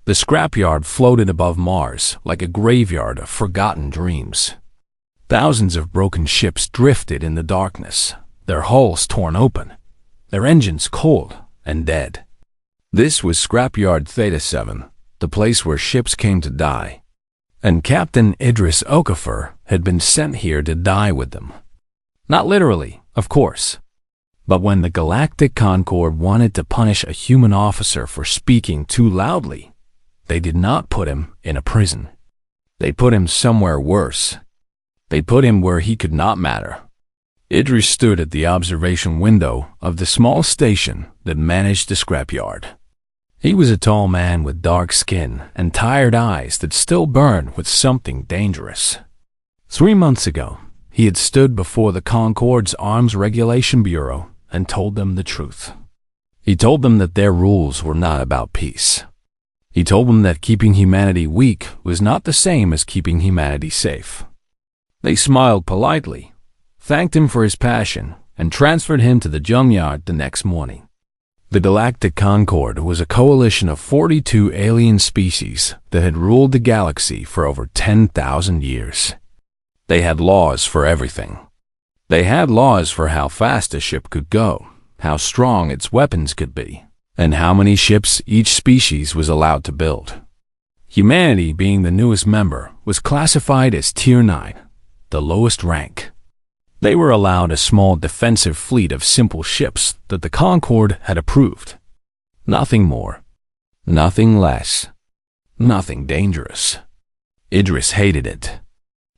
The scrapyard floated above Mars like a graveyard of forgotten dreams. Thousands of broken ships drifted in the darkness, their hulls torn open, their engines cold and dead. This was Scrapyard Theta 7, the place where ships came to die. And Captain Idris Okafor had been sent here to die with them. Not literally, of course. But when the Galactic Concord wanted to punish a human officer for speaking too loudly, they did not put him in a prison. They put him somewhere worse. They put him where he could not matter. Idris stood at the observation window of the small station that managed the scrapyard. He was a tall man with dark skin and tired eyes that still burned with something dangerous. 3 months ago, he had stood before the Concord's Arms Regulation Bureau and told them the truth. He told them that their rules were not about peace. He told them that keeping humanity weak was not the same as keeping humanity safe. They smiled politely, thanked him for his passion, and transferred him to the junkyard the next morning. The Galactic Concord was a coalition of 42 alien species that had ruled the galaxy for over 10,000 years. They had laws for everything. They had laws for how fast a ship could go, how strong its weapons could be, and how many ships each species was allowed to build. Humanity, being the newest member, was classified as Tier 9, the lowest rank. They were allowed a small defensive fleet of simple ships that the Concord had approved. Nothing more, nothing less, nothing dangerous. Idris hated it.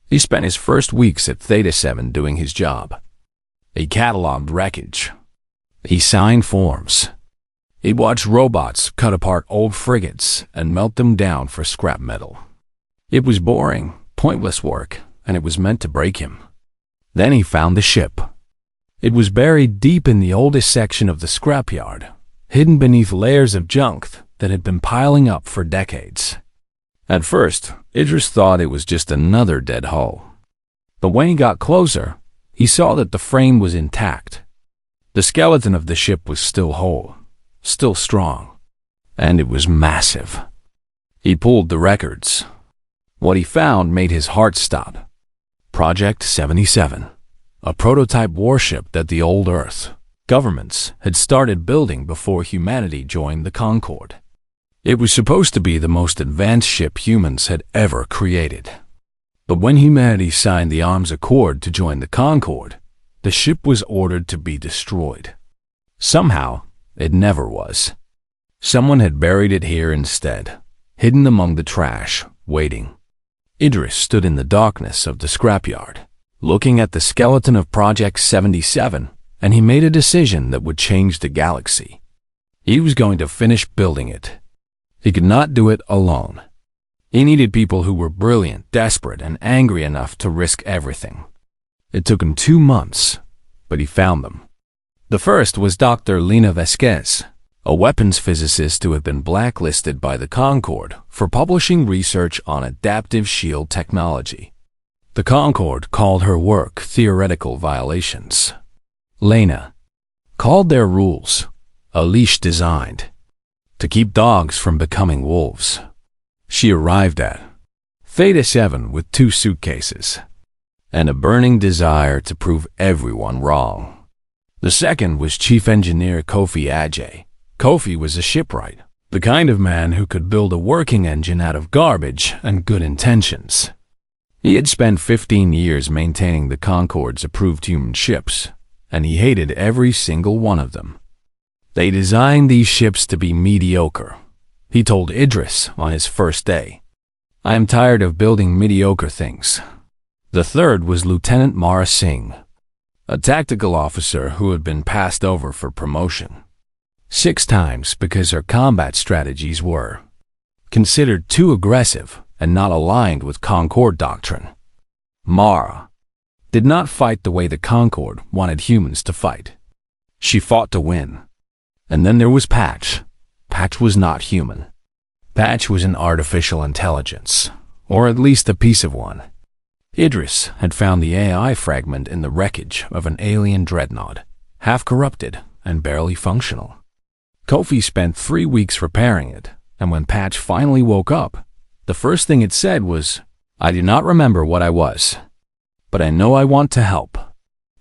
He spent his first weeks at Theta 7 doing his job. He cataloged wreckage. He signed forms. He watched robots cut apart old frigates and melt them down for scrap metal. It was boring, pointless work, and it was meant to break him. Then he found the ship. It was buried deep in the oldest section of the scrapyard, hidden beneath layers of junk that had been piling up for decades. At first, Idris thought it was just another dead hull. But when he got closer, he saw that the frame was intact. The skeleton of the ship was still whole, still strong, and it was massive. He pulled the records. What he found made his heart stop. Project 77, a prototype warship that the old Earth governments had started building before humanity joined the Concord. It was supposed to be the most advanced ship humans had ever created. But when humanity signed the Arms Accord to join the Concord, the ship was ordered to be destroyed. Somehow, it never was. Someone had buried it here instead, hidden among the trash, waiting. Idris stood in the darkness of the scrapyard, looking at the skeleton of Project 77, and he made a decision that would change the galaxy. He was going to finish building it. He could not do it alone. He needed people who were brilliant, desperate, and angry enough to risk everything. It took him 2 months, but he found them. The first was Dr. Lena Vasquez, a weapons physicist who had been blacklisted by the Concord for publishing research on adaptive shield technology. The Concord called her work theoretical violations. Lena called their rules a leash designed to keep dogs from becoming wolves. She arrived at Theta 7 with 2 suitcases and a burning desire to prove everyone wrong. The second was Chief Engineer Kofi Ajay. Kofi was a shipwright, the kind of man who could build a working engine out of garbage and good intentions. He had spent 15 years maintaining the Concord's approved human ships, and he hated every single one of them. They designed these ships to be mediocre. He told Idris on his first day, "I am tired of building mediocre things." The third was Lieutenant Mara Singh, a tactical officer who had been passed over for promotion 6 times because her combat strategies were considered too aggressive and not aligned with Concord doctrine. Mara did not fight the way the Concord wanted humans to fight. She fought to win. And then there was Patch. Patch was not human. Patch was an artificial intelligence, or at least a piece of one. Idris had found the AI fragment in the wreckage of an alien dreadnought, half corrupted and barely functional. Kofi spent 3 weeks repairing it and when Patch finally woke up, the first thing it said was, "I do not remember what I was, but I know I want to help."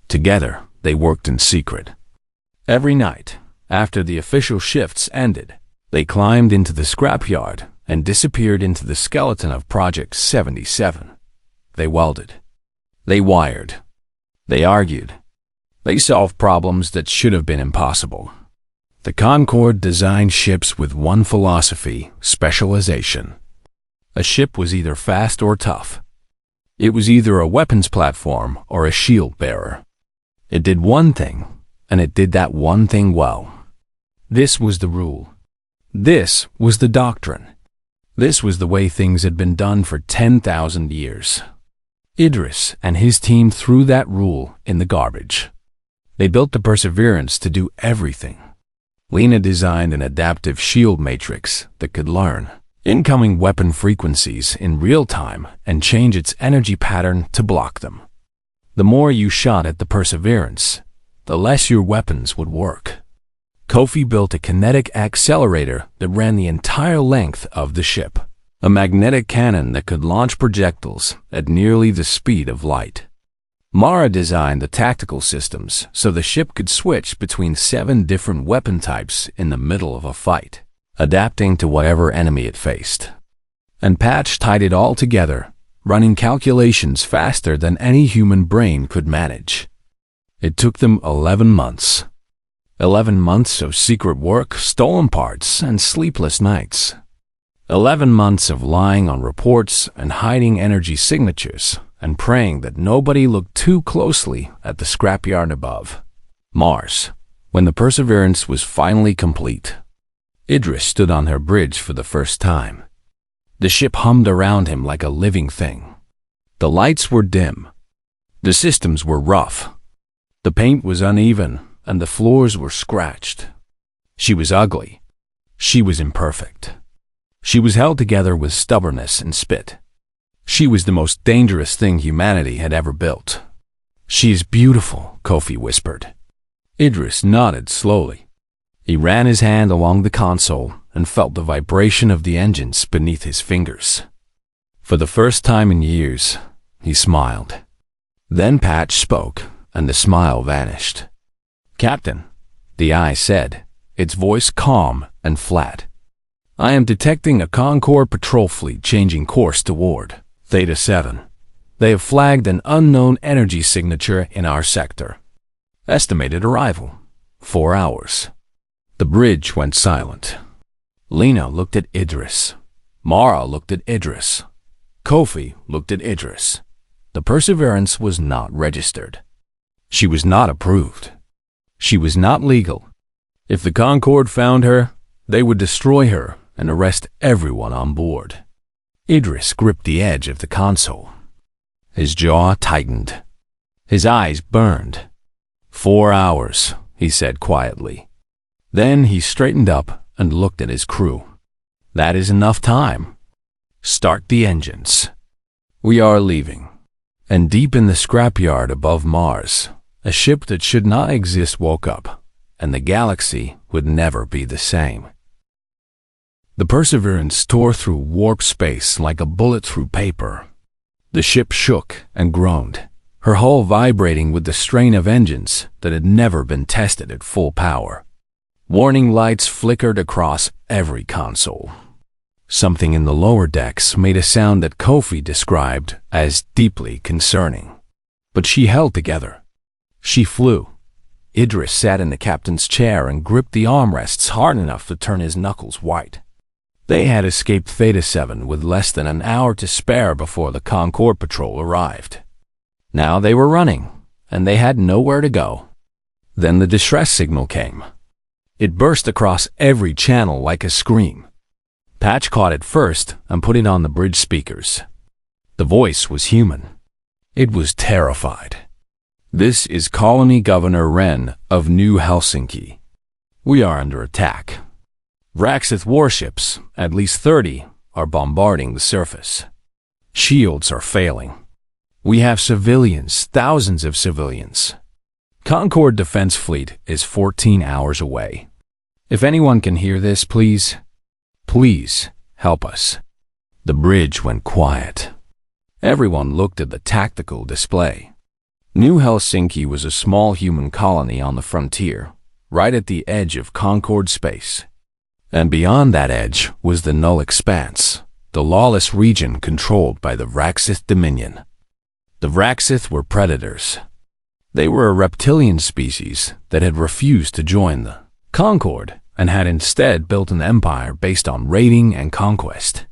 Together, they worked in secret. Every night, after the official shifts ended, they climbed into the scrapyard and disappeared into the skeleton of Project 77. They welded. They wired. They argued. They solved problems that should have been impossible. The Concorde designed ships with one philosophy: specialization. A ship was either fast or tough. It was either a weapons platform or a shield bearer. It did one thing, and it did that one thing well. This was the rule. This was the doctrine. This was the way things had been done for 10,000 years. Idris and his team threw that rule in the garbage. They built the Perseverance to do everything. Lena designed an adaptive shield matrix that could learn incoming weapon frequencies in real time and change its energy pattern to block them. The more you shot at the Perseverance, the less your weapons would work. Kofi built a kinetic accelerator that ran the entire length of the ship, a magnetic cannon that could launch projectiles at nearly the speed of light. Mara designed the tactical systems so the ship could switch between 7 different weapon types in the middle of a fight, adapting to whatever enemy it faced. And Patch tied it all together, running calculations faster than any human brain could manage. It took them 11 months. 11 months of secret work, stolen parts, and sleepless nights. 11 months of lying on reports and hiding energy signatures and praying that nobody looked too closely at the scrapyard above. Mars. When the Perseverance was finally complete, Idris stood on her bridge for the first time. The ship hummed around him like a living thing. The lights were dim. The systems were rough. The paint was uneven, and the floors were scratched. She was ugly. She was imperfect. She was held together with stubbornness and spit. She was the most dangerous thing humanity had ever built. "She is beautiful," Kofi whispered. Idris nodded slowly. He ran his hand along the console and felt the vibration of the engines beneath his fingers. For the first time in years, he smiled. Then Patch spoke, and the smile vanished. "Captain," the eye said, its voice calm and flat. "I am detecting a Concorde patrol fleet changing course toward Theta 7. They have flagged an unknown energy signature in our sector. Estimated arrival, 4 hours." The bridge went silent. Lena looked at Idris. Mara looked at Idris. Kofi looked at Idris. The Perseverance was not registered. She was not approved. She was not legal. If the Concorde found her, they would destroy her and arrest everyone on board. Idris gripped the edge of the console. His jaw tightened. His eyes burned. 4 hours, he said quietly. Then he straightened up and looked at his crew. "That is enough time. Start the engines. We are leaving." And deep in the scrapyard above Mars, a ship that should not exist woke up, and the galaxy would never be the same. The Perseverance tore through warp space like a bullet through paper. The ship shook and groaned, her hull vibrating with the strain of engines that had never been tested at full power. Warning lights flickered across every console. Something in the lower decks made a sound that Kofi described as deeply concerning. But she held together. She flew. Idris sat in the captain's chair and gripped the armrests hard enough to turn his knuckles white. They had escaped Theta 7 with less than an hour to spare before the Concorde patrol arrived. Now they were running, and they had nowhere to go. Then the distress signal came. It burst across every channel like a scream. Patch caught it first and put it on the bridge speakers. The voice was human. It was terrified. "This is Colony Governor Wren of New Helsinki. We are under attack. Raxith warships, at least 30, are bombarding the surface. Shields are failing. We have civilians, thousands of civilians. Concorde Defense Fleet is 14 hours away. If anyone can hear this, please." Please, help us." The bridge went quiet. Everyone looked at the tactical display. New Helsinki was a small human colony on the frontier, right at the edge of Concord space. And beyond that edge was the null expanse, the lawless region controlled by the Vraxith Dominion. The Vraxith were predators. They were a reptilian species that had refused to join the Concord and had instead built an empire based on raiding and conquest.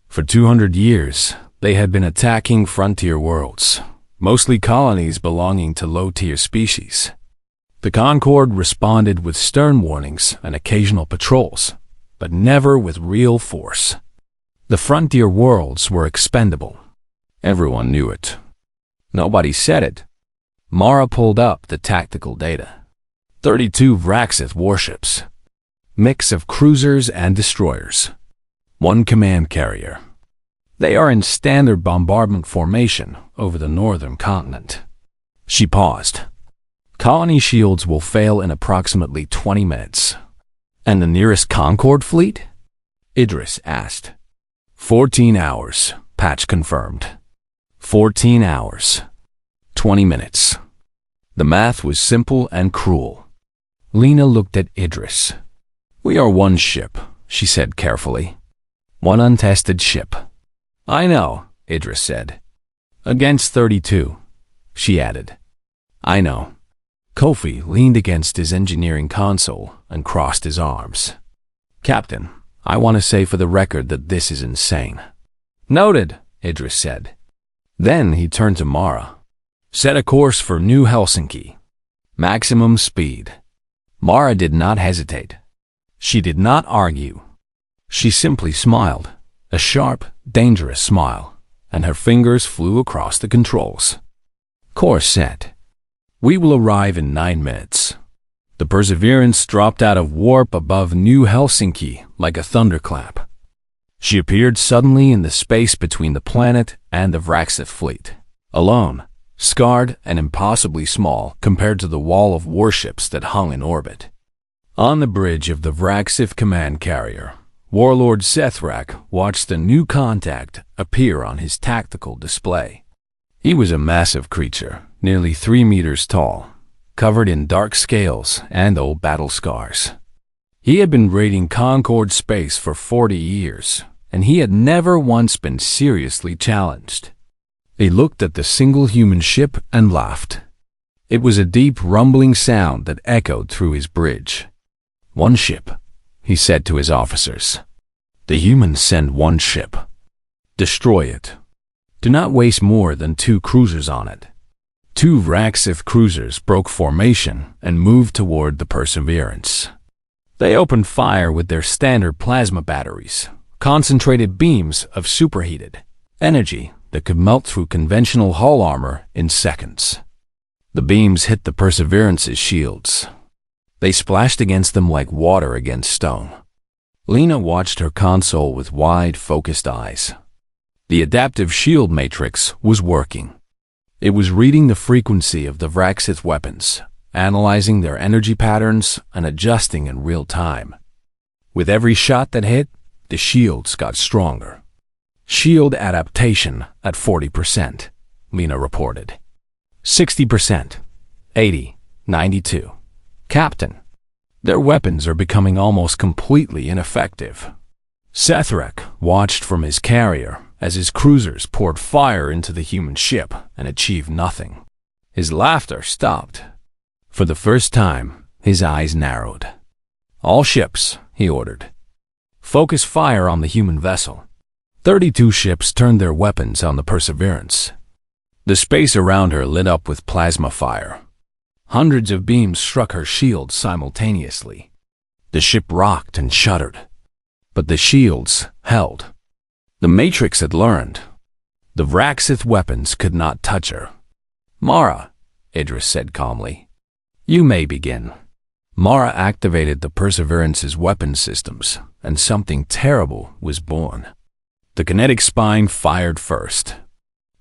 For 200 years, they had been attacking frontier worlds, mostly colonies belonging to low-tier species. The Concord responded with stern warnings and occasional patrols, but never with real force. The frontier worlds were expendable. Everyone knew it. Nobody said it. Mara pulled up the tactical data. 32 Vraxith warships. Mix of cruisers and destroyers. 1 command carrier. They are in standard bombardment formation over the northern continent. She paused. Colony shields will fail in approximately 20 minutes. And the nearest Concord fleet? Idris asked. 14 hours, Patch confirmed. 14 hours. 20 minutes. The math was simple and cruel. Lena looked at Idris. "We are 1 ship," she said carefully. 1 untested ship. "I know," Idris said. "Against 32, she added. "I know." Kofi leaned against his engineering console and crossed his arms. "Captain, I want to say for the record that this is insane." "Noted," Idris said. Then he turned to Mara. "Set a course for New Helsinki. Maximum speed." Mara did not hesitate. She did not argue. She simply smiled, a sharp, dangerous smile, and her fingers flew across the controls. Course set. "We will arrive in 9 minutes." The Perseverance dropped out of warp above New Helsinki like a thunderclap. She appeared suddenly in the space between the planet and the Vraxith fleet, alone, scarred and impossibly small compared to the wall of warships that hung in orbit. On the bridge of the Vraxith command carrier, Warlord Sethrak watched the new contact appear on his tactical display. He was a massive creature, nearly 3 meters tall, covered in dark scales and old battle scars. He had been raiding Concord space for 40 years, and he had never once been seriously challenged. He looked at the single human ship and laughed. It was a deep, rumbling sound that echoed through his bridge. "1 ship," he said to his officers. "The humans send 1 ship. Destroy it. Do not waste more than 2 cruisers on it." 2 Vraxith cruisers broke formation and moved toward the Perseverance. They opened fire with their standard plasma batteries, concentrated beams of superheated energy that could melt through conventional hull armor in seconds. The beams hit the Perseverance's shields. They splashed against them like water against stone. Lena watched her console with wide, focused eyes. The adaptive shield matrix was working. It was reading the frequency of the Vraxith weapons, analyzing their energy patterns and adjusting in real time. With every shot that hit, the shields got stronger. "Shield adaptation at 40%, Lena reported. 60%, 80, 92. "Captain, their weapons are becoming almost completely ineffective." Sethrak watched from his carrier as his cruisers poured fire into the human ship and achieved nothing. His laughter stopped. For the first time, his eyes narrowed. "All ships," he ordered. "Focus fire on the human vessel." 32 ships turned their weapons on the Perseverance. The space around her lit up with plasma fire. Hundreds of beams struck her shield simultaneously. The ship rocked and shuddered. But the shields held. The Matrix had learned. The Vraxith weapons could not touch her. "Mara," Idris said calmly, "you may begin." Mara activated the Perseverance's weapon systems, and something terrible was born. The kinetic spine fired first.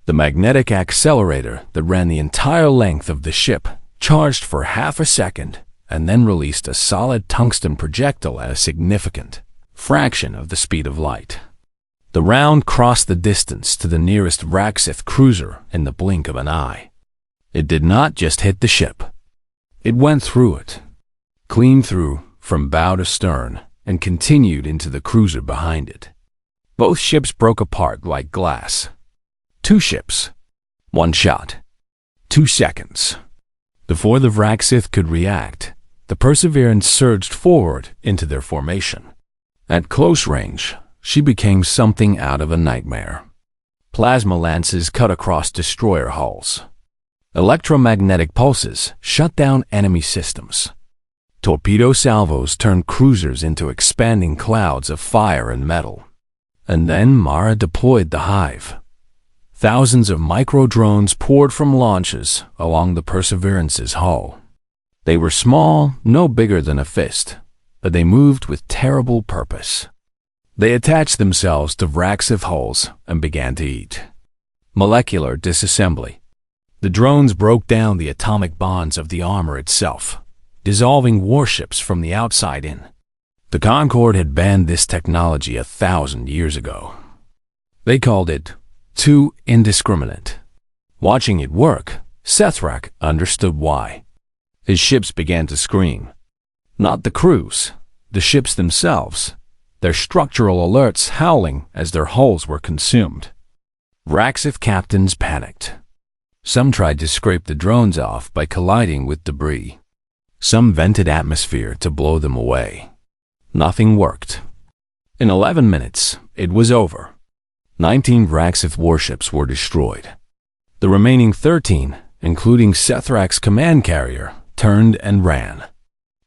The magnetic accelerator that ran the entire length of the ship charged for half a second and then released a solid tungsten projectile at a significant fraction of the speed of light. The round crossed the distance to the nearest Raxith cruiser in the blink of an eye. It did not just hit the ship. It went through it, clean through from bow to stern, and continued into the cruiser behind it. Both ships broke apart like glass. 2 ships. 1 shot. 2 seconds. Before the Vraxith could react, the Perseverance surged forward into their formation. At close range, she became something out of a nightmare. Plasma lances cut across destroyer hulls. Electromagnetic pulses shut down enemy systems. Torpedo salvos turned cruisers into expanding clouds of fire and metal. And then Mara deployed the Hive. Thousands of micro-drones poured from launches along the Perseverance's hull. They were small, no bigger than a fist, but they moved with terrible purpose. They attached themselves to Vraxith hulls and began to eat. Molecular disassembly. The drones broke down the atomic bonds of the armor itself, dissolving warships from the outside in. The Concorde had banned this technology 1,000 years ago. They called it too indiscriminate. Watching it work, Sethrak understood why. His ships began to scream. Not the crews, the ships themselves, their structural alerts howling as their hulls were consumed. Vraxith captains panicked. Some tried to scrape the drones off by colliding with debris. Some vented atmosphere to blow them away. Nothing worked. In 11 minutes, it was over. 19 Vraxith warships were destroyed. The remaining 13, including Sethrak's command carrier, turned and ran.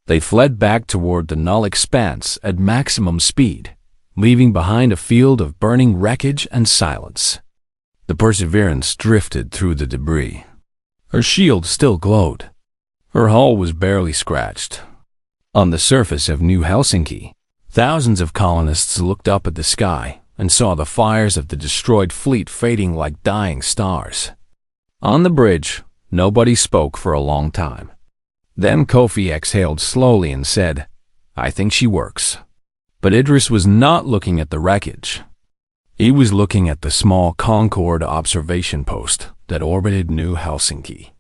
They fled back toward the null expanse at maximum speed, leaving behind a field of burning wreckage and silence. The Perseverance drifted through the debris. Her shield still glowed. Her hull was barely scratched. On the surface of New Helsinki, thousands of colonists looked up at the sky and saw the fires of the destroyed fleet fading like dying stars. On the bridge, nobody spoke for a long time. Then Kofi exhaled slowly and said, "I think she works." But Idris was not looking at the wreckage. He was looking at the small Concorde observation post that orbited New Helsinki.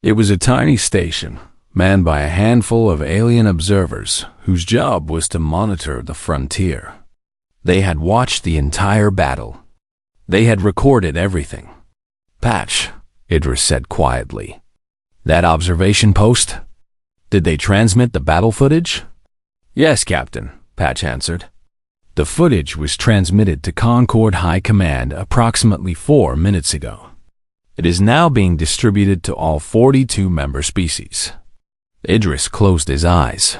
It was a tiny station, manned by a handful of alien observers whose job was to monitor the frontier. They had watched the entire battle. They had recorded everything. "Patch," Idris said quietly. "That observation post? Did they transmit the battle footage?" "Yes, Captain," Patch answered. The footage was transmitted to Concorde High Command approximately 4 minutes ago. It is now being distributed to all 42 member species. Idris closed his eyes.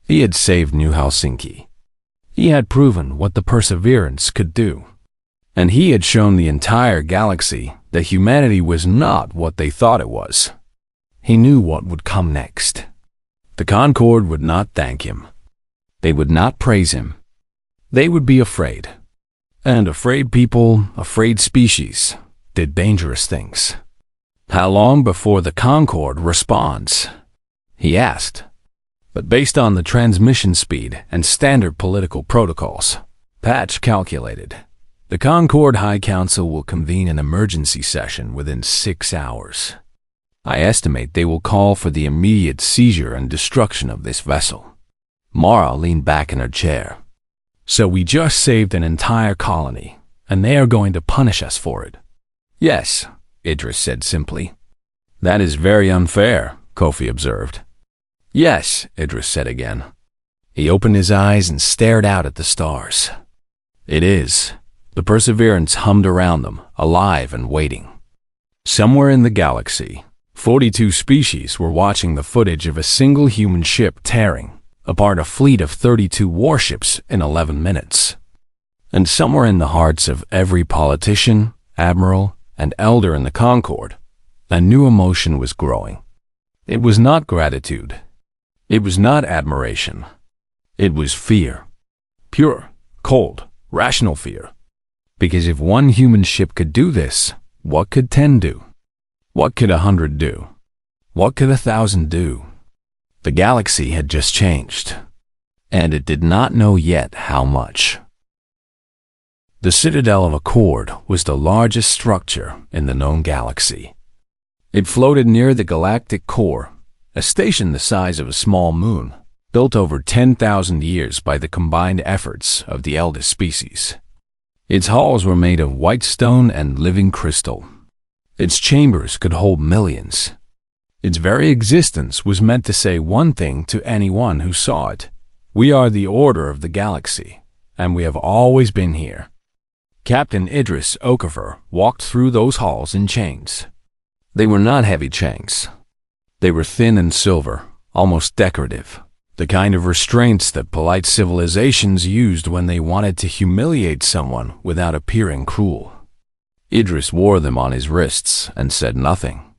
He had saved New Helsinki. He had proven what the Perseverance could do. And he had shown the entire galaxy that humanity was not what they thought it was. He knew what would come next. The Concorde would not thank him. They would not praise him. They would be afraid. And afraid people, afraid species, did dangerous things. "How long before the Concorde responds?" he asked. But based on the transmission speed and standard political protocols, Patch calculated, the Concorde High Council will convene an emergency session within 6 hours. I estimate they will call for the immediate seizure and destruction of this vessel. Mara leaned back in her chair. "So we just saved an entire colony, and they are going to punish us for it." "Yes," Idris said simply. "That is very unfair," Kofi observed. "Yes," Idris said again. He opened his eyes and stared out at the stars. "It is." The Perseverance hummed around them, alive and waiting. Somewhere in the galaxy, 42 species were watching the footage of a single human ship tearing apart a fleet of 32 warships in 11 minutes. And somewhere in the hearts of every politician, admiral, and elder in the Concorde, a new emotion was growing. It was not gratitude. It was not admiration. It was fear. Pure, cold, rational fear. Because if one human ship could do this, what could 10 do? What could 100 do? What could 1,000 do? The galaxy had just changed. and it did not know yet how much. The Citadel of Accord was the largest structure in the known galaxy. It floated near the galactic core, a station the size of a small moon, built over 10,000 years by the combined efforts of the eldest species. Its halls were made of white stone and living crystal. Its chambers could hold millions. Its very existence was meant to say one thing to anyone who saw it: we are the order of the galaxy, and we have always been here. Captain Idris Okafor walked through those halls in chains. They were not heavy chains. They were thin and silver, almost decorative, the kind of restraints that polite civilizations used when they wanted to humiliate someone without appearing cruel. Idris wore them on his wrists and said nothing.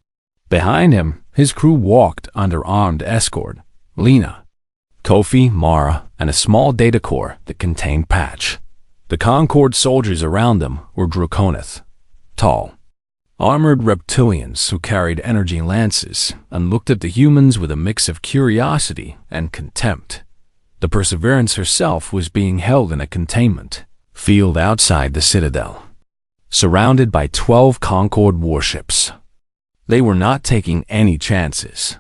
Behind him, his crew walked under armed escort: Lena, Kofi, Mara, and a small data core that contained Patch. The Concord soldiers around them were Draconith, tall, armored reptilians who carried energy lances and looked at the humans with a mix of curiosity and contempt. The Perseverance herself was being held in a containment field outside the Citadel, surrounded by 12 Concord warships. They were not taking any chances.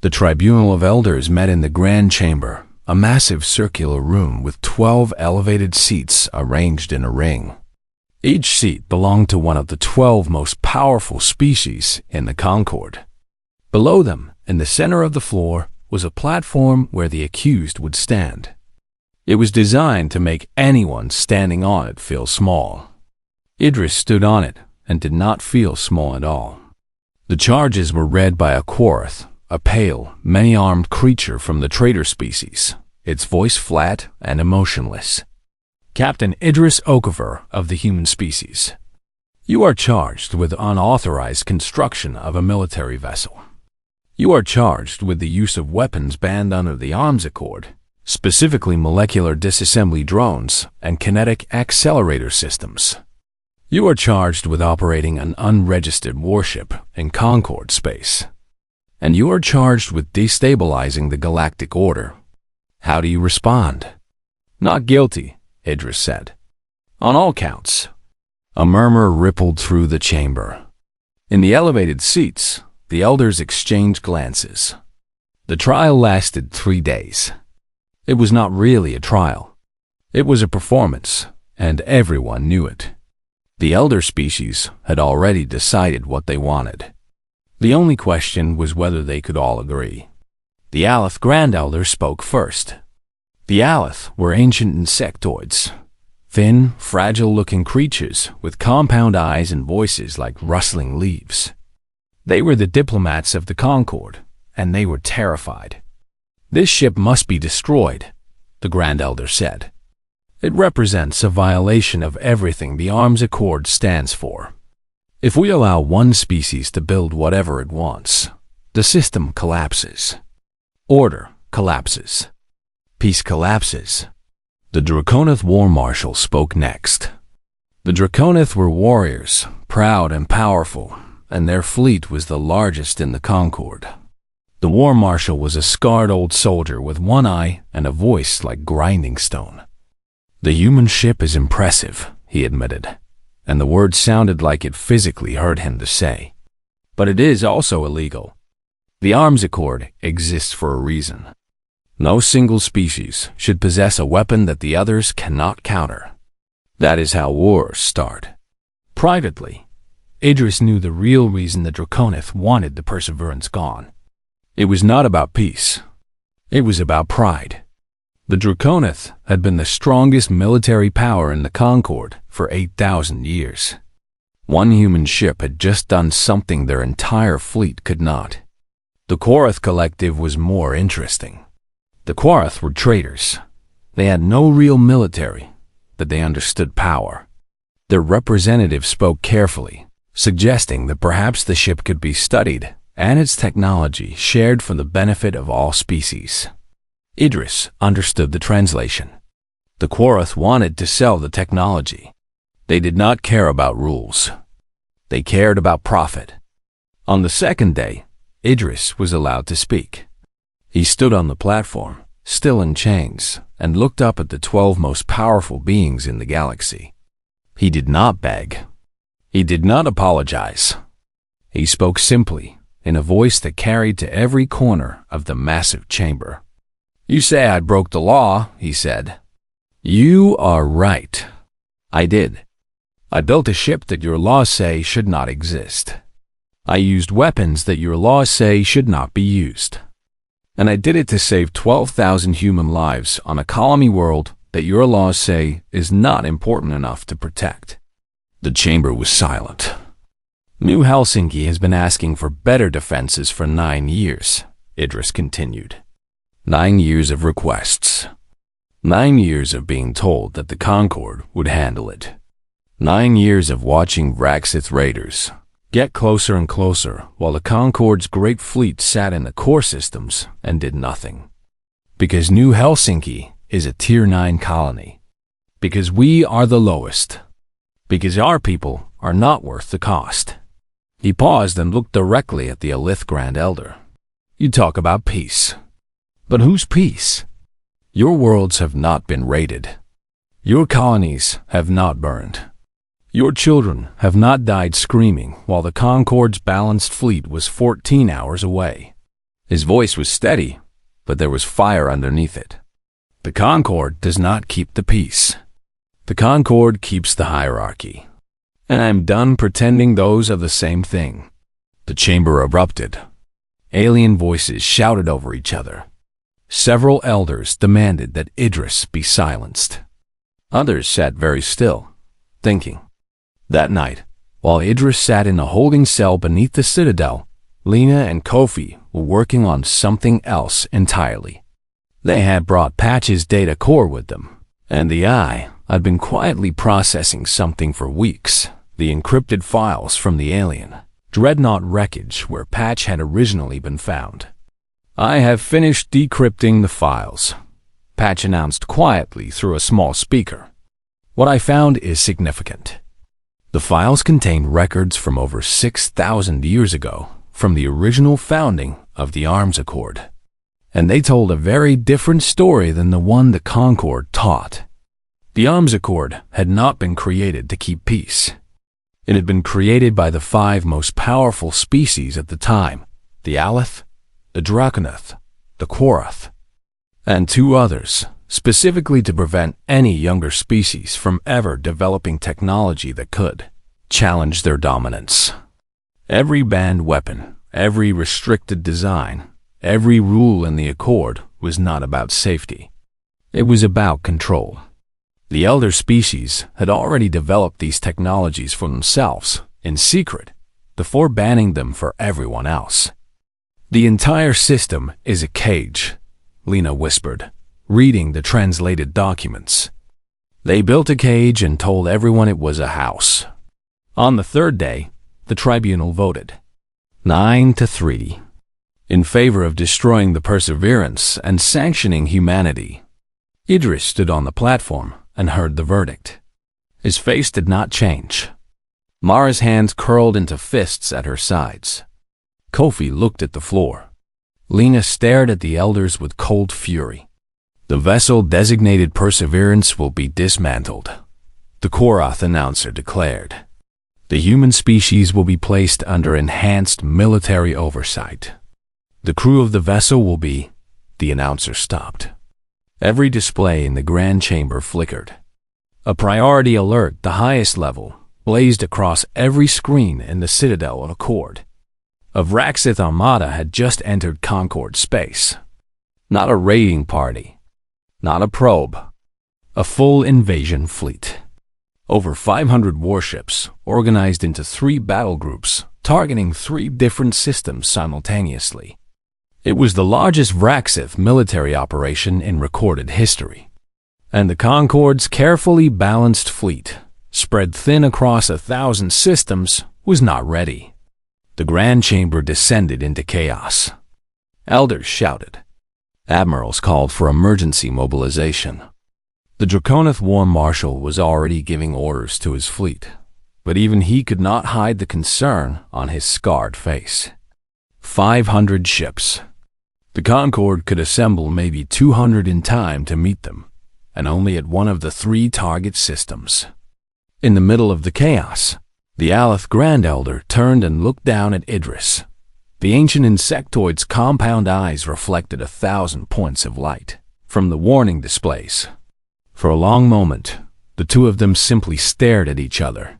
The Tribunal of Elders met in the Grand Chamber, a massive circular room with 12 elevated seats arranged in a ring. Each seat belonged to one of the 12 most powerful species in the Concord. Below them, in the center of the floor, was a platform where the accused would stand. It was designed to make anyone standing on it feel small. Idris stood on it and did not feel small at all. The charges were read by a Quorth, a pale, many-armed creature from the traitor species, its voice flat and emotionless. Captain Idris Okafor of the human species. You are charged with unauthorized construction of a military vessel. You are charged with the use of weapons banned under the Arms Accord, specifically molecular disassembly drones and kinetic accelerator systems. You are charged with operating an unregistered warship in Concord space. And you are charged with destabilizing the galactic order. How do you respond? Not guilty, Idris said. On all counts. A murmur rippled through the chamber. In the elevated seats, the elders exchanged glances. The trial lasted 3 days. It was not really a trial. It was a performance, and everyone knew it. The elder species had already decided what they wanted. The only question was whether they could all agree. The Aleph Grand Elder spoke first. The Aleph were ancient insectoids, thin, fragile-looking creatures with compound eyes and voices like rustling leaves. They were the diplomats of the Concord, and they were terrified. This ship must be destroyed, the Grand Elder said. It represents a violation of everything the Arms Accord stands for. If we allow one species to build whatever it wants, the system collapses. Order collapses. Peace collapses. The Draconith War Marshal spoke next. The Draconith were warriors, proud and powerful, and their fleet was the largest in the Concord. The War Marshal was a scarred old soldier with one eye and a voice like grinding stone. The human ship is impressive, he admitted, and the word sounded like it physically hurt him to say. But it is also illegal. The Arms Accord exists for a reason. No single species should possess a weapon that the others cannot counter. That is how wars start. Privately, Idris knew the real reason the Draconith wanted the Perseverance gone. It was not about peace. It was about pride. The Draconith had been the strongest military power in the Concord for 8,000 years. One human ship had just done something their entire fleet could not. The Quorth Collective was more interesting. The Quorth were traitors. They had no real military, but they understood power. Their representative spoke carefully, suggesting that perhaps the ship could be studied and its technology shared for the benefit of all species. Idris understood the translation. The Quorth wanted to sell the technology. They did not care about rules. They cared about profit. On the second day, Idris was allowed to speak. He stood on the platform, still in chains, and looked up at the 12 most powerful beings in the galaxy. He did not beg. He did not apologize. He spoke simply, in a voice that carried to every corner of the massive chamber. "You say I broke the law," he said. "You are right. I did. I built a ship that your laws say should not exist. I used weapons that your laws say should not be used. And I did it to save 12,000 human lives on a colony world that your laws say is not important enough to protect." The chamber was silent. "New Helsinki has been asking for better defenses for 9 years, Idris continued. 9 years of requests. 9 years of being told that the Concorde would handle it. 9 years of watching Vraxith raiders get closer and closer while the Concorde's great fleet sat in the core systems and did nothing. Because New Helsinki is a Tier 9 colony. Because we are the lowest. Because our people are not worth the cost." He paused and looked directly at the Alith Grand Elder. "You talk about peace. But whose peace? Your worlds have not been raided. Your colonies have not burned. Your children have not died screaming while the Concorde's balanced fleet was 14 hours away." His voice was steady, but there was fire underneath it. "The Concorde does not keep the peace. The Concorde keeps the hierarchy. And I'm done pretending those are the same thing." The chamber erupted. Alien voices shouted over each other. Several elders demanded that Idris be silenced. Others sat very still, thinking. That night, while Idris sat in a holding cell beneath the citadel, Lena and Kofi were working on something else entirely. They had brought Patch's data core with them, and the eye had been quietly processing something for weeks, the encrypted files from the alien Dreadnought wreckage where Patch had originally been found. "I have finished decrypting the files," Patch announced quietly through a small speaker. "What I found is significant. The files contain records from over 6,000 years ago, from the original founding of the Arms Accord. And they told a very different story than the one the Concorde taught. The Arms Accord had not been created to keep peace. It had been created by the 5 most powerful species at the time, the Alith, the Draconath, the Quarath, and 2 others, specifically to prevent any younger species from ever developing technology that could challenge their dominance. Every banned weapon, every restricted design, every rule in the Accord was not about safety. It was about control. The elder species had already developed these technologies for themselves, in secret, before banning them for everyone else. "The entire system is a cage," Lena whispered, reading the translated documents. "They built a cage and told everyone it was a house." On the 3rd day, the tribunal voted 9-3 in favor of destroying the Perseverance and sanctioning humanity. Idris stood on the platform and heard the verdict. His face did not change. Mara's hands curled into fists at her sides. Kofi looked at the floor. Lena stared at the elders with cold fury. "The vessel designated Perseverance will be dismantled," the Quarath announcer declared. "The human species will be placed under enhanced military oversight. The crew of the vessel will be..." The announcer stopped. Every display in the Grand Chamber flickered. A priority alert, the highest level, blazed across every screen in the Citadel of Accord. A Vraxith armada had just entered Concorde space. Not a raiding party. Not a probe. A full invasion fleet. Over 500 warships, organized into 3 battle groups, targeting 3 different systems simultaneously. It was the largest Vraxith military operation in recorded history. And the Concorde's carefully balanced fleet, spread thin across 1,000 systems, was not ready. The Grand Chamber descended into chaos. Elders shouted. Admirals called for emergency mobilization. The Draconath War Marshal was already giving orders to his fleet, but even he could not hide the concern on his scarred face. 500 ships. The Concorde could assemble maybe 200 in time to meet them, and only at one of the 3 target systems. In the middle of the chaos, the Aleth Grand Elder turned and looked down at Idris. The ancient insectoid's compound eyes reflected 1,000 points of light from the warning displays. For a long moment, the two of them simply stared at each other.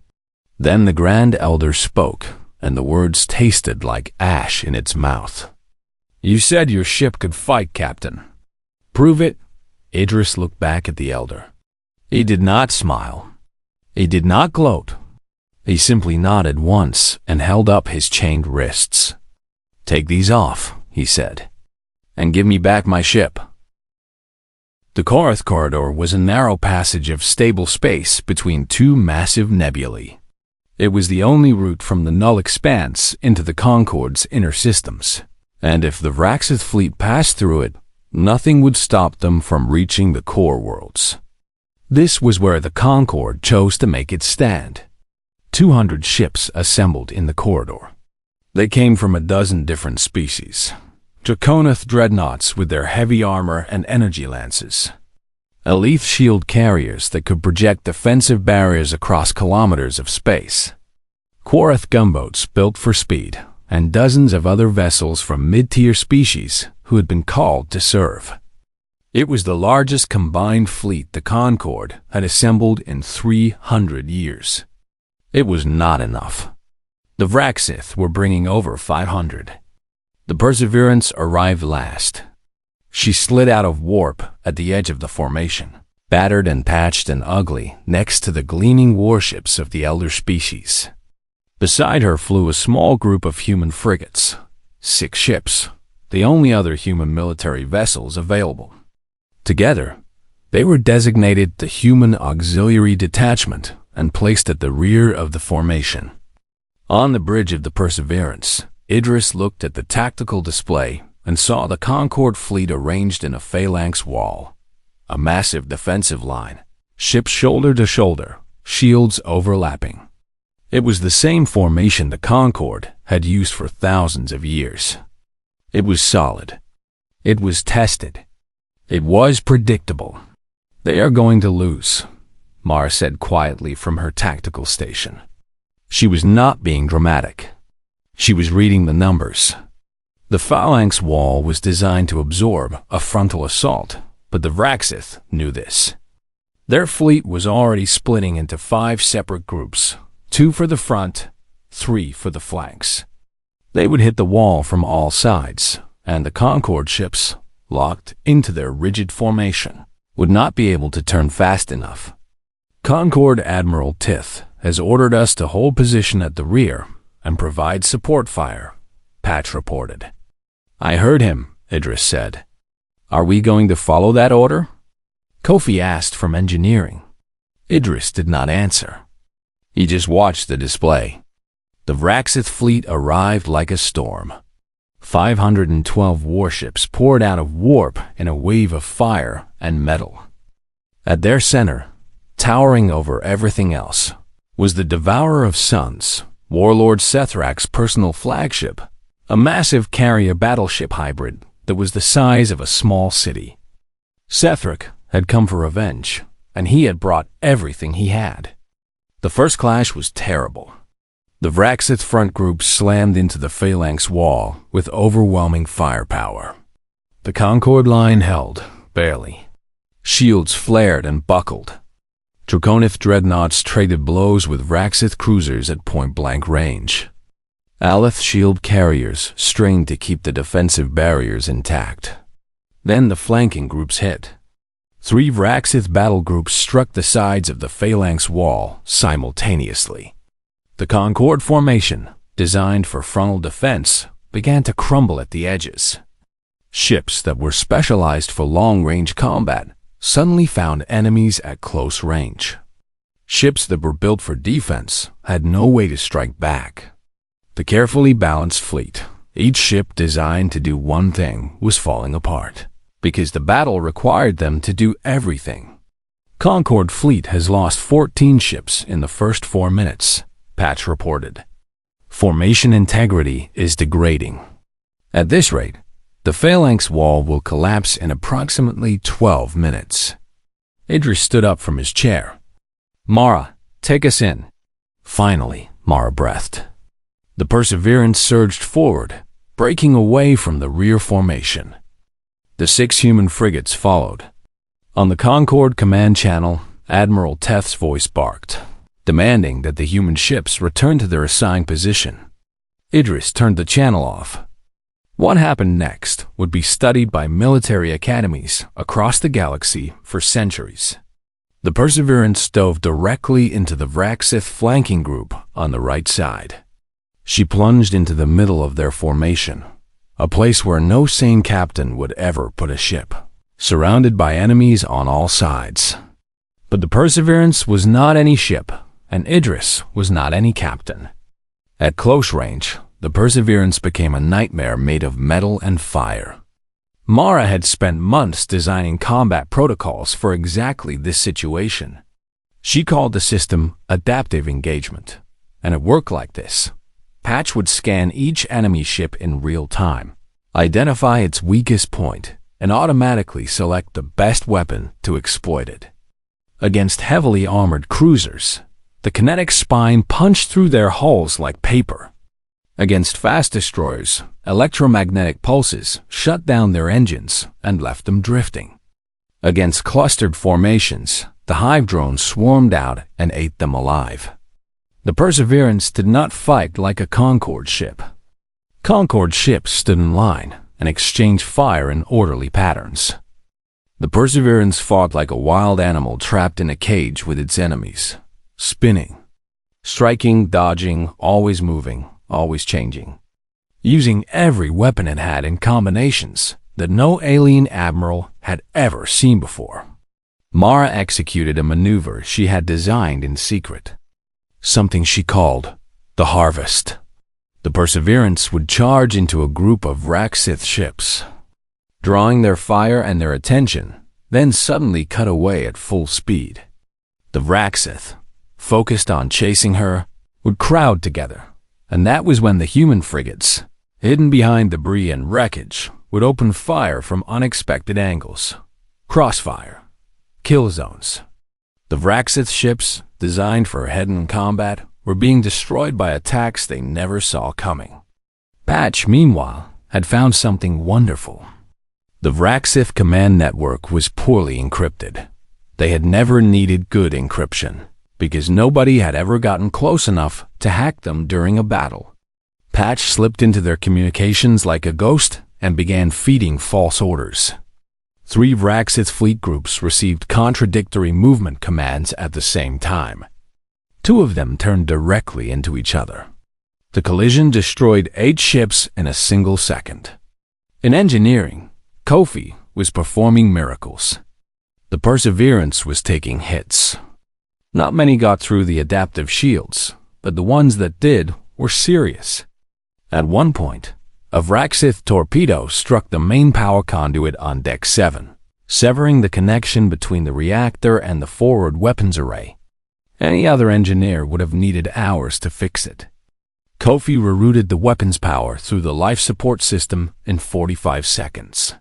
Then the Grand Elder spoke, and the words tasted like ash in its mouth. "You said your ship could fight, Captain. Prove it." Idris looked back at the Elder. He did not smile. He did not gloat. He simply nodded once and held up his chained wrists. "Take these off," he said, "and give me back my ship." The Korath corridor was a narrow passage of stable space between 2 massive nebulae. It was the only route from the null expanse into the Concorde's inner systems, and if the Vraxith fleet passed through it, nothing would stop them from reaching the core worlds. This was where the Concorde chose to make its stand. 200 ships assembled in the corridor. They came from a dozen different species. Draconith dreadnoughts with their heavy armor and energy lances. Elite shield carriers that could project defensive barriers across kilometers of space. Korath gunboats built for speed, and dozens of other vessels from mid-tier species who had been called to serve. It was the largest combined fleet the Concorde had assembled in 300 years. It was not enough. The Vraxith were bringing over 500. The Perseverance arrived last. She slid out of warp at the edge of the formation, battered and patched and ugly next to the gleaming warships of the elder species. Beside her flew a small group of human frigates, 6 ships, the only other human military vessels available. Together, they were designated the Human Auxiliary Detachment and placed at the rear of the formation. On the bridge of the Perseverance, Idris looked at the tactical display and saw the Concorde fleet arranged in a phalanx wall, a massive defensive line, ships shoulder to shoulder, shields overlapping. It was the same formation the Concorde had used for thousands of years. It was solid. It was tested. It was predictable. "They are going to lose," Mara said quietly from her tactical station. She was not being dramatic. She was reading the numbers. The phalanx wall was designed to absorb a frontal assault, but the Vraxith knew this. Their fleet was already splitting into 5 separate groups, 2 for the front, 3 for the flanks. They would hit the wall from all sides, and the Concorde ships, locked into their rigid formation, would not be able to turn fast enough. "Concorde Admiral Tith has ordered us to hold position at the rear and provide support fire," Patch reported. "I heard him," Idris said. "Are we going to follow that order?" Kofi asked from engineering. Idris did not answer. He just watched the display. The Vraxith fleet arrived like a storm. 512 warships poured out of warp in a wave of fire and metal. At their center, towering over everything else, was the Devourer of Suns, Warlord Sethrak's personal flagship, a massive carrier battleship hybrid that was the size of a small city. Sethrak had come for revenge, and he had brought everything he had. The first clash was terrible. The Vraxith front group slammed into the phalanx wall with overwhelming firepower. The Concorde line held, barely. Shields flared and buckled. Draconith dreadnoughts traded blows with Vraxith cruisers at point-blank range. Aleth shield carriers strained to keep the defensive barriers intact. Then the flanking groups hit. 3 Vraxith battle groups struck the sides of the phalanx wall simultaneously. The Concorde formation, designed for frontal defense, began to crumble at the edges. Ships that were specialized for long-range combat suddenly found enemies at close range. Ships that were built for defense had no way to strike back. The carefully balanced fleet, each ship designed to do one thing, was falling apart, because the battle required them to do everything. Concorde fleet has lost 14 ships in the first 4 minutes, Patch reported. Formation integrity is degrading. At this rate, The phalanx wall will collapse in approximately 12 minutes. Idris stood up from his chair. Mara, take us in. Finally, Mara breathed. The Perseverance surged forward, breaking away from the rear formation. The 6 human frigates followed. On the Concorde command channel, Admiral Teth's voice barked, demanding that the human ships return to their assigned position. Idris turned the channel off. What happened next would be studied by military academies across the galaxy for centuries. The Perseverance dove directly into the Vraxith flanking group on the right side. She plunged into the middle of their formation, a place where no sane captain would ever put a ship, surrounded by enemies on all sides. But the Perseverance was not any ship, and Idris was not any captain. At close range, the Perseverance became a nightmare made of metal and fire. Mara had spent months designing combat protocols for exactly this situation. She called the system adaptive engagement, and it worked like this. Patch would scan each enemy ship in real time, identify its weakest point, and automatically select the best weapon to exploit it. Against heavily armored cruisers, the kinetic spine punched through their hulls like paper. Against fast destroyers, electromagnetic pulses shut down their engines and left them drifting. Against clustered formations, the hive drones swarmed out and ate them alive. The Perseverance did not fight like a Concorde ship. Concorde ships stood in line and exchanged fire in orderly patterns. The Perseverance fought like a wild animal trapped in a cage with its enemies, spinning, striking, dodging, always moving, always changing, using every weapon it had in combinations that no alien admiral had ever seen before. Mara executed a maneuver she had designed in secret, something she called the Harvest. The Perseverance would charge into a group of Vraxith ships, drawing their fire and their attention, then suddenly cut away at full speed. The Vraxith, focused on chasing her, would crowd together, and that was when the human frigates, hidden behind debris and wreckage, would open fire from unexpected angles. Crossfire. Kill zones. The Vraxith ships, designed for head-on combat, were being destroyed by attacks they never saw coming. Patch, meanwhile, had found something wonderful. The Vraxith command network was poorly encrypted. They had never needed good encryption, because nobody had ever gotten close enough to hack them during a battle. Patch slipped into their communications like a ghost and began feeding false orders. 3 Vraxith fleet groups received contradictory movement commands at the same time. 2 of them turned directly into each other. The collision destroyed 8 ships in a single second. In engineering, Kofi was performing miracles. The Perseverance was taking hits. Not many got through the adaptive shields, but the ones that did were serious. At one point, a Vraxith torpedo struck the main power conduit on Deck 7, severing the connection between the reactor and the forward weapons array. Any other engineer would have needed hours to fix it. Kofi rerouted the weapons power through the life support system in 45 seconds.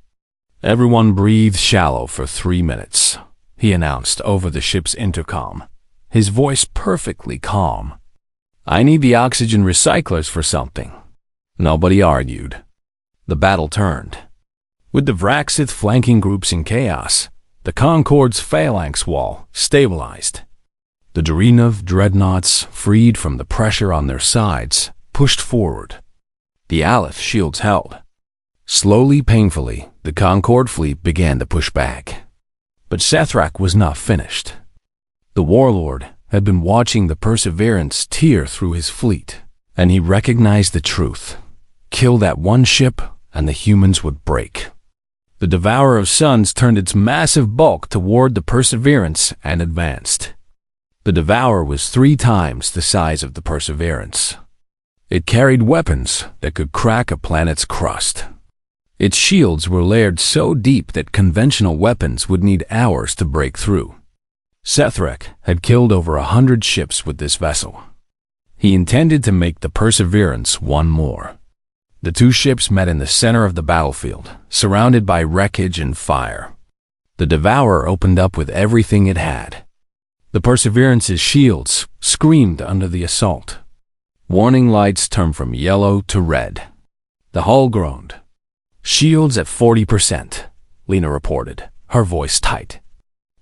Everyone breathed shallow for 3 minutes, he announced over the ship's intercom, his voice perfectly calm. I need the oxygen recyclers for something. Nobody argued. The battle turned. With the Vraxith flanking groups in chaos, the Concorde's phalanx wall stabilized. The Derinov dreadnoughts, freed from the pressure on their sides, pushed forward. The Aleph shields held. Slowly, painfully, the Concorde fleet began to push back. But Sethrak was not finished. The warlord had been watching the Perseverance tear through his fleet, and he recognized the truth. Kill that one ship, and the humans would break. The Devourer of Suns turned its massive bulk toward the Perseverance and advanced. The Devourer was 3 times the size of the Perseverance. It carried weapons that could crack a planet's crust. Its shields were layered so deep that conventional weapons would need hours to break through. Sethrak had killed over 100 ships with this vessel. He intended to make the Perseverance one more. The two ships met in the center of the battlefield, surrounded by wreckage and fire. The Devourer opened up with everything it had. The Perseverance's shields screamed under the assault. Warning lights turned from yellow to red. The hull groaned. "Shields at 40%, Lena reported, her voice tight.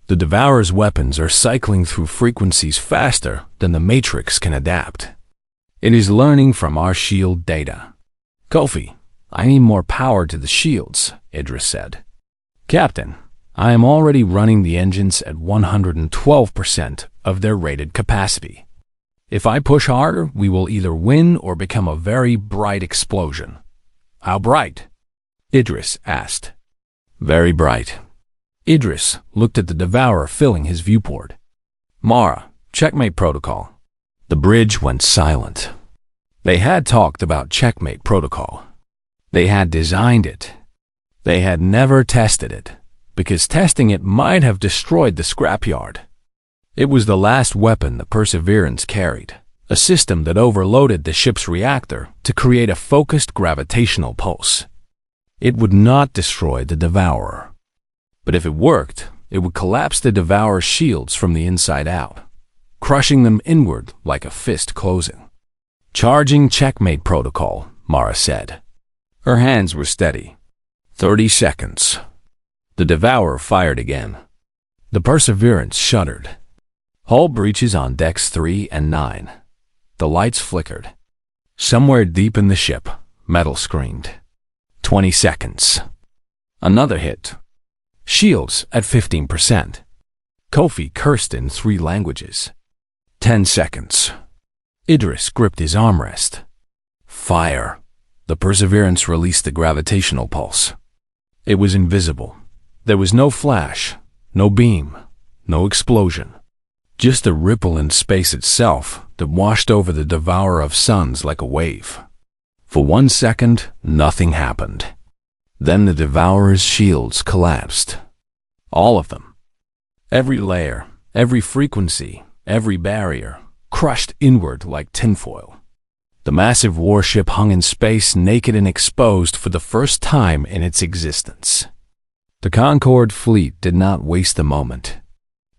"The Devourer's weapons are cycling through frequencies faster than the Matrix can adapt. It is learning from our shield data." "Kofi, I need more power to the shields," Idris said. "Captain, I am already running the engines at 112% of their rated capacity. If I push harder, we will either win or become a very bright explosion." "How bright?" Idris asked. "Very bright." Idris looked at the Devourer filling his viewport. "Mara, checkmate protocol." The bridge went silent. They had talked about checkmate protocol. They had designed it. They had never tested it, because testing it might have destroyed the scrapyard. It was the last weapon the Perseverance carried, a system that overloaded the ship's reactor to create a focused gravitational pulse. It would not destroy the Devourer. But if it worked, it would collapse the Devourer's shields from the inside out, crushing them inward like a fist closing. "Charging checkmate protocol," Mara said. Her hands were steady. 30 seconds. The Devourer fired again. The Perseverance shuddered. Hull breaches on decks 3 and 9. The lights flickered. Somewhere deep in the ship, metal screamed. 20 seconds. Another hit. Shields at 15%. Kofi cursed in 3 languages. 10 seconds. Idris gripped his armrest. Fire. The Perseverance released the gravitational pulse. It was invisible. There was no flash, no beam, no explosion. Just a ripple in space itself that washed over the Devourer of Suns like a wave. For 1 second, nothing happened. Then the Devourer's shields collapsed. All of them. Every layer, every frequency, every barrier, crushed inward like tinfoil. The massive warship hung in space naked and exposed for the first time in its existence. The Concorde fleet did not waste a moment.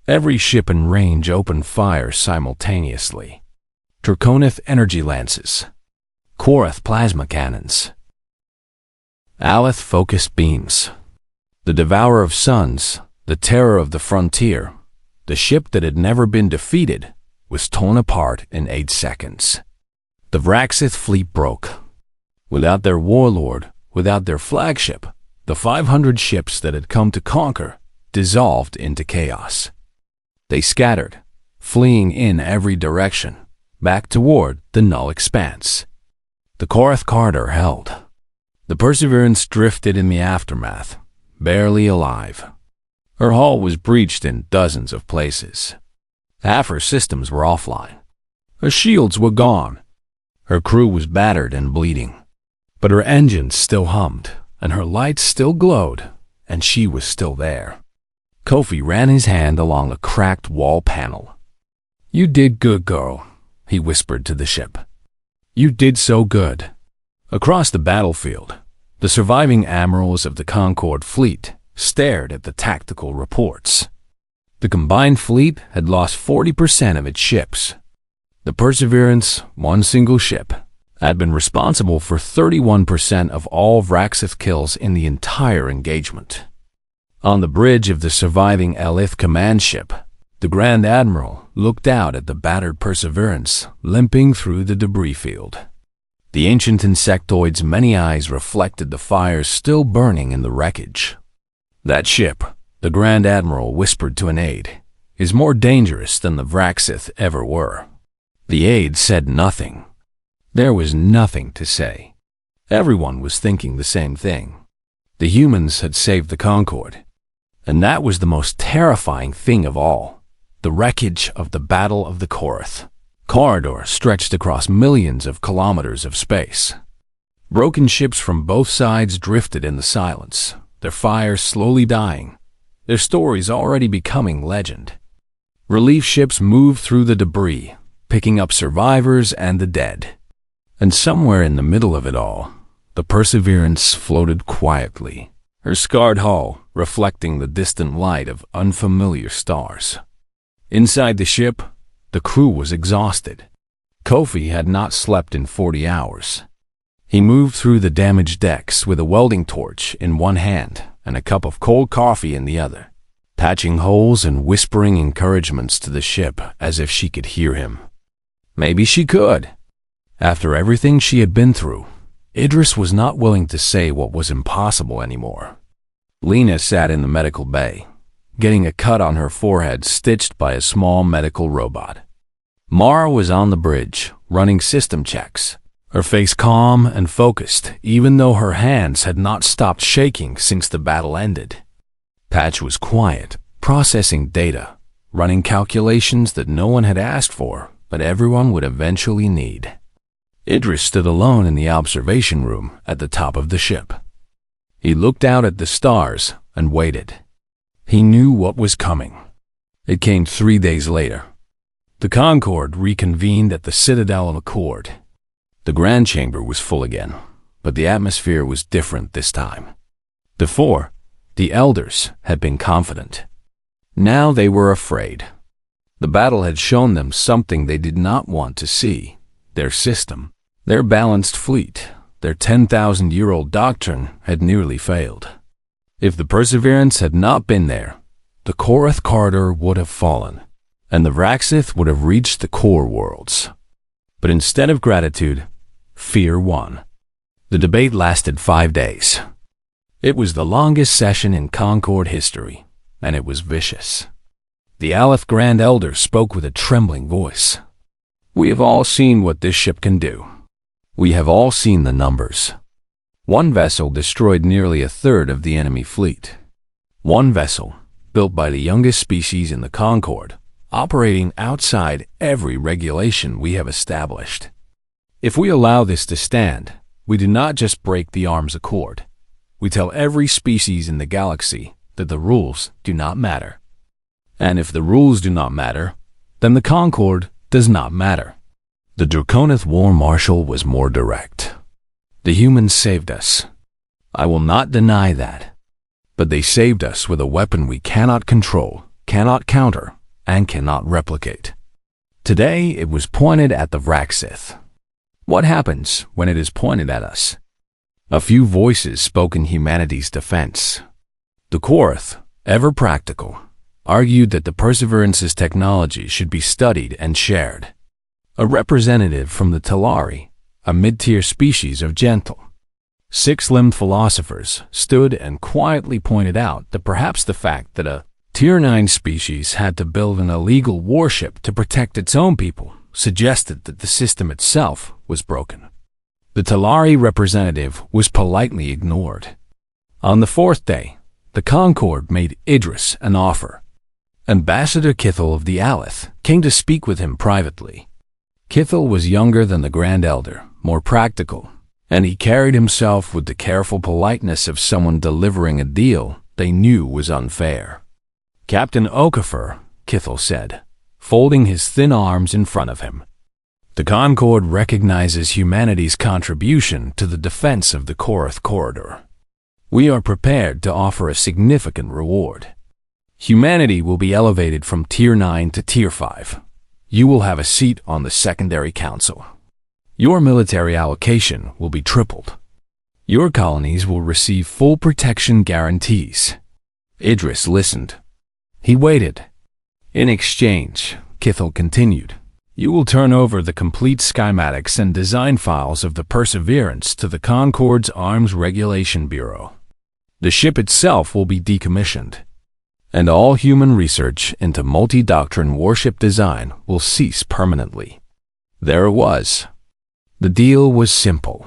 Every ship in range opened fire simultaneously. Draconith energy lances. Korath plasma cannons. Aleth focused beams. The Devourer of Suns, the terror of the frontier, the ship that had never been defeated, was torn apart in 8 seconds. The Vraxith fleet broke. Without their warlord, without their flagship, the 500 ships that had come to conquer dissolved into chaos. They scattered, fleeing in every direction, back toward the null expanse. The Korath Carter held. The Perseverance drifted in the aftermath, barely alive. Her hull was breached in dozens of places. Half her systems were offline. Her shields were gone. Her crew was battered and bleeding. But her engines still hummed, and her lights still glowed, and she was still there. Kofi ran his hand along a cracked wall panel. "You did good, girl," he whispered to the ship. "You did so good." Across the battlefield, the surviving admirals of the Concorde fleet stared at the tactical reports. The combined fleet had lost 40% of its ships. The Perseverance, one single ship, had been responsible for 31% of all Vraxith kills in the entire engagement. On the bridge of the surviving Elith command ship, the Grand Admiral looked out at the battered Perseverance limping through the debris field. The ancient insectoid's many eyes reflected the fires still burning in the wreckage. "That ship," the Grand Admiral whispered to an aide, "is more dangerous than the Vraxith ever were." The aide said nothing. There was nothing to say. Everyone was thinking the same thing. The humans had saved the Concorde. And that was the most terrifying thing of all, the wreckage of the Battle of the Korath. Corridor stretched across millions of kilometers of space. Broken ships from both sides drifted in the silence, their fires slowly dying, their stories already becoming legend. Relief ships moved through the debris, picking up survivors and the dead. And somewhere in the middle of it all, The Perseverance floated quietly, her scarred hull reflecting the distant light of unfamiliar stars. Inside the ship, the crew was exhausted. Kofi had not slept in 40 hours. He moved through the damaged decks with a welding torch in one hand and a cup of cold coffee in the other, patching holes and whispering encouragements to the ship as if she could hear him. Maybe she could. After everything she had been through, Idris was not willing to say what was impossible anymore. Lena sat in the medical bay, getting a cut on her forehead stitched by a small medical robot. Mara was on the bridge, running system checks, her face calm and focused, even though her hands had not stopped shaking since the battle ended. Patch was quiet, processing data, running calculations that no one had asked for, but everyone would eventually need. Idris stood alone in the observation room at the top of the ship. He looked out at the stars and waited. He knew what was coming. It came 3 days later. The Concorde reconvened at the Citadel of Accord. The Grand Chamber was full again, but the atmosphere was different this time. Before, the Elders had been confident. Now they were afraid. The battle had shown them something they did not want to see: their system, their balanced fleet, their 10,000-year-old doctrine had nearly failed. If the Perseverance had not been there, the Korath corridor would have fallen, and the Vraxith would have reached the core worlds. But instead of gratitude, fear won. The debate lasted 5 days. It was the longest session in Concorde history, and it was vicious. The Aleph Grand Elder spoke with a trembling voice. "We have all seen what this ship can do. We have all seen the numbers. One vessel destroyed nearly a third of the enemy fleet. One vessel, built by the youngest species in the Concorde, operating outside every regulation we have established. If we allow this to stand, we do not just break the arms accord. We tell every species in the galaxy that the rules do not matter. And if the rules do not matter, then the Concorde does not matter." The Draconith War Marshal was more direct. "The humans saved us. I will not deny that. But they saved us with a weapon we cannot control, cannot counter, and cannot replicate. Today it was pointed at the Vraxith. What happens when it is pointed at us?" A few voices spoke in humanity's defense. The Korath, ever practical, argued that the Perseverance's technology should be studied and shared. A representative from the Talari, a mid-tier species of gentle, six-limbed philosophers, stood and quietly pointed out that perhaps the fact that a Tier 9 species had to build an illegal warship to protect its own people suggested that the system itself was broken. The Talari representative was politely ignored. On the 4th day, the Concorde made Idris an offer. Ambassador Kithel of the Aleth came to speak with him privately. Kithel was younger than the Grand Elder, more practical, and he carried himself with the careful politeness of someone delivering a deal they knew was unfair. "Captain Okafor," Kithel said, folding his thin arms in front of him. "The Concorde recognizes humanity's contribution to the defense of the Korath corridor. We are prepared to offer a significant reward. Humanity will be elevated from Tier 9 to Tier 5. You will have a seat on the Secondary Council. Your military allocation will be tripled. Your colonies will receive full protection guarantees." Idris listened. He waited. "In exchange," Kithel continued, "you will turn over the complete schematics and design files of the Perseverance to the Concorde's Arms Regulation Bureau. The ship itself will be decommissioned, and all human research into multi-doctrine warship design will cease permanently." There it was. The deal was simple.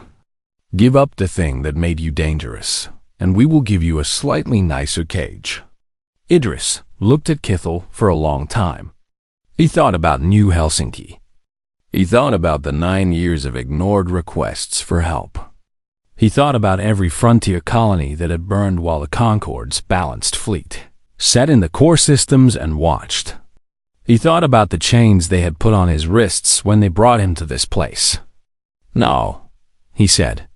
Give up the thing that made you dangerous, and we will give you a slightly nicer cage. Idris looked at Kithel for a long time. He thought about New Helsinki. He thought about the 9 years of ignored requests for help. He thought about every frontier colony that had burned while the Concorde's balanced fleet sat in the core systems and watched. He thought about the chains they had put on his wrists when they brought him to this place. "No," he said.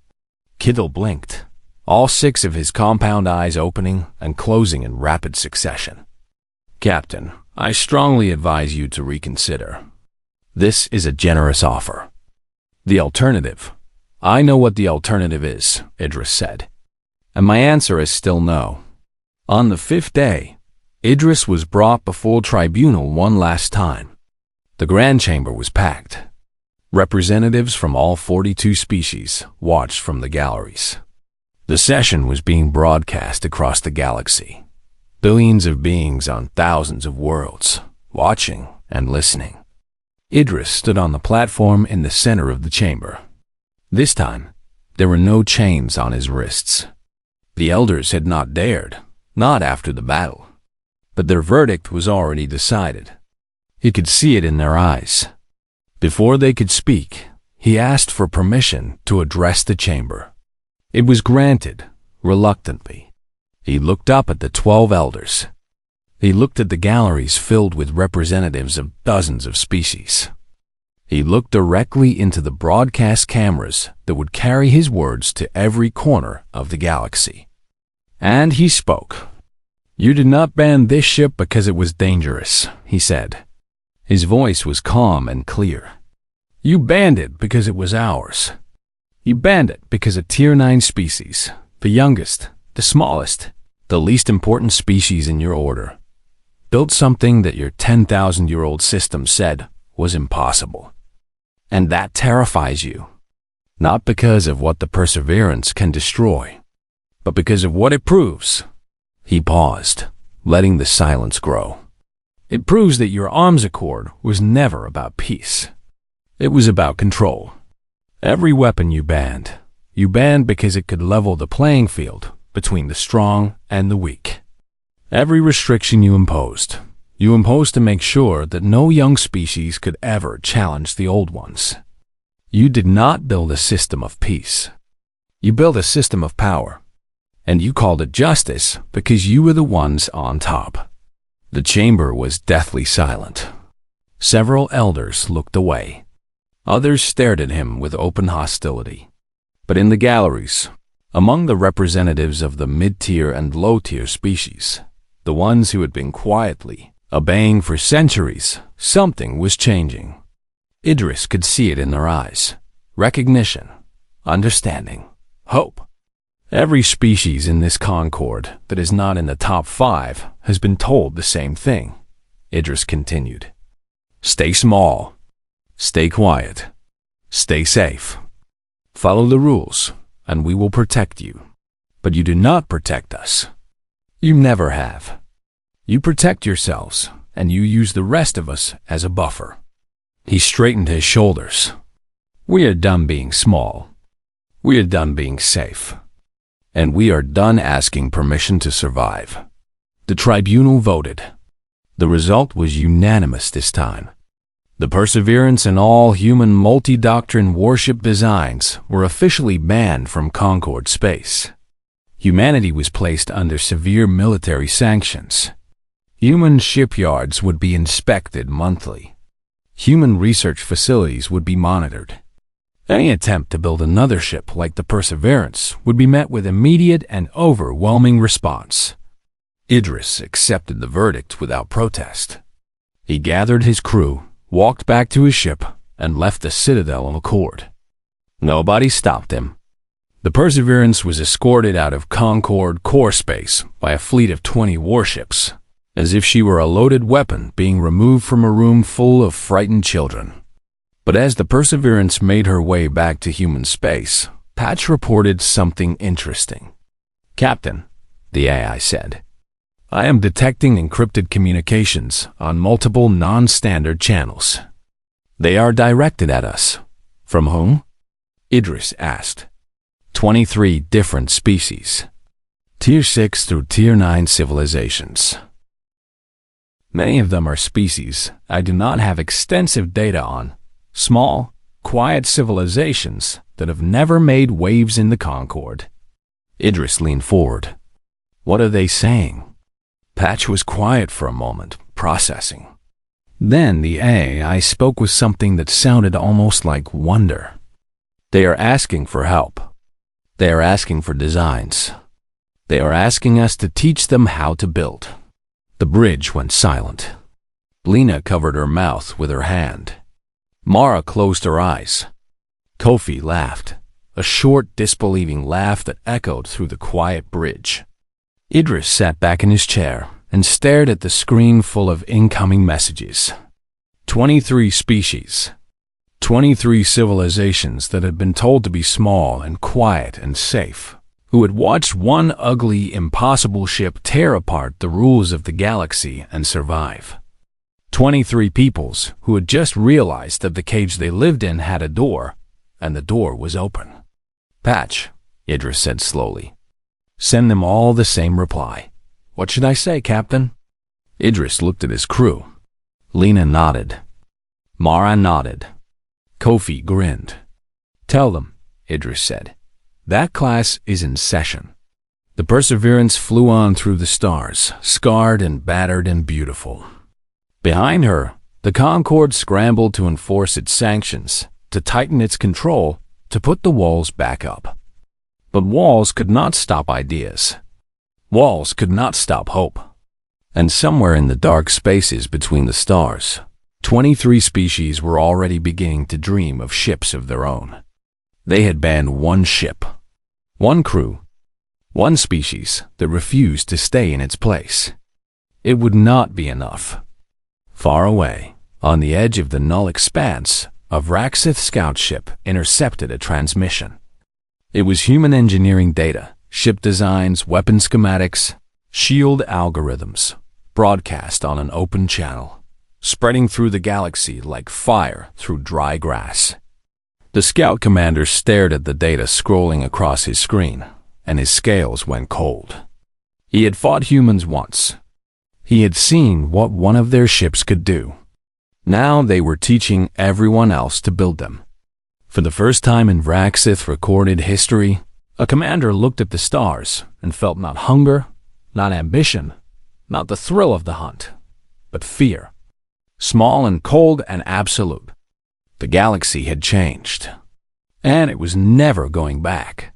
Kittle blinked, all 6 of his compound eyes opening and closing in rapid succession. Captain, I strongly advise you to reconsider. This is a generous offer. The alternative. I know what the alternative is, Idris said. And my answer is still no. On the 5th day, Idris was brought before tribunal one last time. The grand chamber was packed. Representatives from all 42 species watched from the galleries. The session was being broadcast across the galaxy. Billions of beings on thousands of worlds, watching and listening. Idris stood on the platform in the center of the chamber. This time, there were no chains on his wrists. The elders had not dared, not after the battle. But their verdict was already decided. He could see it in their eyes. Before they could speak, he asked for permission to address the chamber. It was granted, reluctantly. He looked up at the 12 elders. He looked at the galleries filled with representatives of dozens of species. He looked directly into the broadcast cameras that would carry his words to every corner of the galaxy. And he spoke. You did not ban this ship because it was dangerous, he said. His voice was calm and clear. You banned it because it was ours. You banned it because a Tier 9 species, the youngest, the smallest, the least important species in your order, built something that your 10,000-year-old system said was impossible. And that terrifies you, not because of what the Perseverance can destroy, but because of what it proves. He paused, letting the silence grow. It proves that your arms accord was never about peace. It was about control. Every weapon you banned because it could level the playing field between the strong and the weak. Every restriction you imposed to make sure that no young species could ever challenge the old ones. You did not build a system of peace. You built a system of power, and you called it justice because you were the ones on top. The chamber was deathly silent. Several elders looked away. Others stared at him with open hostility. But in the galleries, among the representatives of the mid-tier and low-tier species, the ones who had been quietly obeying for centuries, something was changing. Idris could see it in their eyes. Recognition, understanding, hope. Every species in this concord that is not in the top 5 has been told the same thing. Idris continued. Stay small. Stay quiet. Stay safe. Follow the rules, and we will protect you. But you do not protect us. You never have. You protect yourselves, and you use the rest of us as a buffer. He straightened his shoulders. We are done being small. We are done being safe. And we are done asking permission to survive. The tribunal voted. The result was unanimous this time. The Perseverance and all human multi-doctrine warship designs were officially banned from Concord space. Humanity was placed under severe military sanctions. Human shipyards would be inspected monthly. Human research facilities would be monitored. Any attempt to build another ship like the Perseverance would be met with immediate and overwhelming response. Idris accepted the verdict without protest. He gathered his crew, walked back to his ship, and left the Citadel on accord. Nobody stopped him. The Perseverance was escorted out of Concord core space by a fleet of 20 warships, as if she were a loaded weapon being removed from a room full of frightened children. But as the Perseverance made her way back to human space, Patch reported something interesting. Captain, the AI said, I am detecting encrypted communications on multiple non-standard channels. They are directed at us. From whom? Idris asked. 23 different species. Tier 6 through Tier 9 civilizations. Many of them are species I do not have extensive data on. Small, quiet civilizations that have never made waves in the Concord. Idris leaned forward. What are they saying? Patch was quiet for a moment, processing. Then the AI spoke with something that sounded almost like wonder. They are asking for help. They are asking for designs. They are asking us to teach them how to build. The bridge went silent. Lena covered her mouth with her hand. Mara closed her eyes. Kofi laughed, a short, disbelieving laugh that echoed through the quiet bridge. Idris sat back in his chair and stared at the screen full of incoming messages. 23 species. 23 civilizations that had been told to be small and quiet and safe, who had watched one ugly, impossible ship tear apart the rules of the galaxy and survive. 23 peoples who had just realized that the cage they lived in had a door, and the door was open. Patch, Idris said slowly. Send them all the same reply. What should I say, Captain? Idris looked at his crew. Lena nodded. Mara nodded. Kofi grinned. Tell them, Idris said. That class is in session. The Perseverance flew on through the stars, scarred and battered and beautiful. Behind her, the Concorde scrambled to enforce its sanctions, to tighten its control, to put the walls back up. But walls could not stop ideas. Walls could not stop hope. And somewhere in the dark spaces between the stars, 23 species were already beginning to dream of ships of their own. They had banned one ship, one crew, one species that refused to stay in its place. It would not be enough. Far away, on the edge of the null expanse, a Vraxith scout ship intercepted a transmission. It was human engineering data, ship designs, weapon schematics, shield algorithms, broadcast on an open channel, spreading through the galaxy like fire through dry grass. The scout commander stared at the data scrolling across his screen, and his scales went cold. He had fought humans once. He had seen what one of their ships could do. Now they were teaching everyone else to build them. For the first time in Vraxith recorded history, a commander looked at the stars and felt not hunger, not ambition, not the thrill of the hunt, but fear. Small and cold and absolute. The galaxy had changed, and it was never going back.